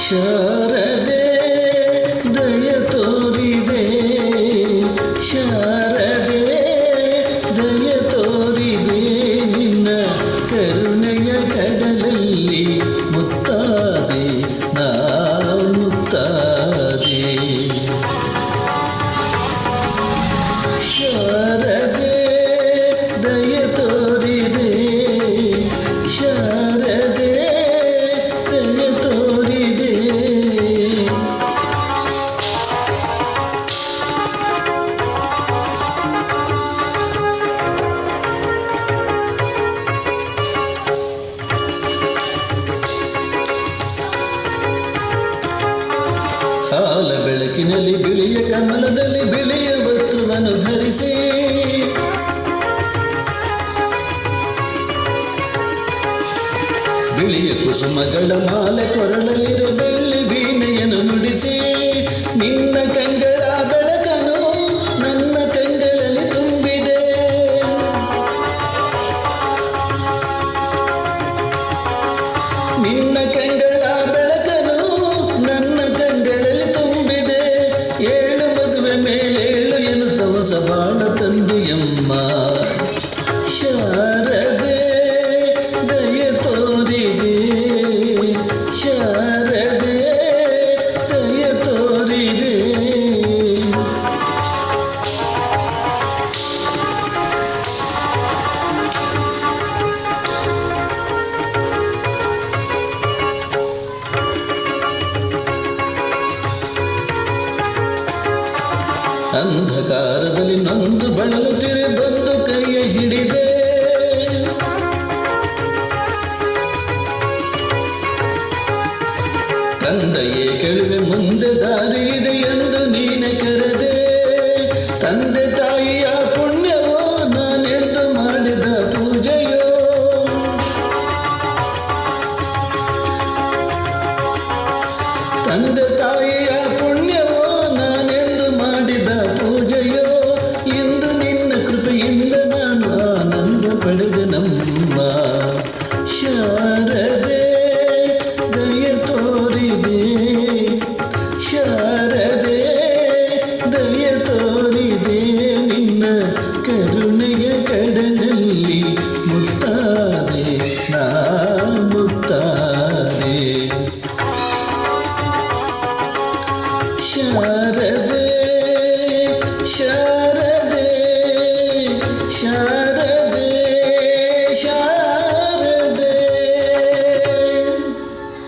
ಶಾರದೆ ದಯ ತೋರಿದೆ, ಶಾರದೆ ದಯ ತೋರಿದೆ, ನಿನ್ನ ಕರುಣೆಯ ಕಡಲಲ್ಲಿ ಮುತ್ತಾದೆ ನಾ ಮುತ್ತಾದೆ. ಶಾರದೆ ದಯ ತೋರಿದೆ, ಶಾರದೆ ದಯ ತೋರಿದೆ. ಕಾಲ ಬೆಳಕಿನಲ್ಲಿ ಬಿಳಿಯ ಕಮಲದಲ್ಲಿ ಬಿಳಿಯ ವಸ್ತುವನ್ನು ಧರಿಸಿ, ಬಿಳಿಯ ಕುಸುಮಗಳ ಮಾಲೆ ಕೊರಳಲ್ಲಿರೋ ಬೆಳ್ಳಿ ವೀಣೆಯನ್ನು ನುಡಿಸಿ, ನಿನ್ನ ಕಂಗಳ ಬೆಳಕನು ನನ್ನ ಕಂಗಳಲ್ಲಿ ತುಂಬಿದೆ. ನಿನ್ನ ಕಂಗಳ ಬೆಳಕನು ನನ್ನ ಕಂಗಳಲ್ಲಿ ತುಂಬಿದೆ. ಏಳು ಮದುವೆ ಮೇಲೇಳು ಎನ್ನುತ್ತ ಹೊಸ ಬಾಳ ತಂದೆಯಮ್ಮ. ಶಾರದೆ ದಯ ತೋರಿದೆ, ಶಾರದೆ ದಯ ತೋರಿದೆ. ಅಂಧಕಾರದಲ್ಲಿ ನೊಂದು ಬಳಲುತ್ತಿರೆ ಬಂದು ಕೈಯ ಹಿಡಿದೆ, ತಂದೆಯೇ ಕೆಳುವೆ ಮುಂದೆ ದಾರಿ ಇದೆ ಎಂದು ನೀನೆ ಕರೆದೆ. ತಂದೆ ತಾಯಿಯ ಪುಣ್ಯವೋ ನಾನೆಂದು ಮಾಡಿದ ಪೂಜೆಯೋ, ತಂದೆ ತಾಯಿಯ ಪುಣ್ಯವೋ ನಾನೆಂದು ಮಾಡಿದ ಪೂಜೆಯೋ. ಇಂದು ನಿನ್ನ ಕೃಪೆಯಿಂದ ನಾನು ಆನಂದ ಪಡೆದ ನಮ್ಮ. ಶಾರದೆ ದಯ ತೋರಿದೆ, ಶಾರದೆ ದಯ ತೋರಿದೆ, ನಿನ್ನ ಕರುಣೆಯ ಕಡಲಲ್ಲಿ ಮುತ್ತಾದೆ ನಾ ಮುತ್ತಾದೆ. ಶಾರದೆ ಶಾರದೆ ಶಾರದೆ.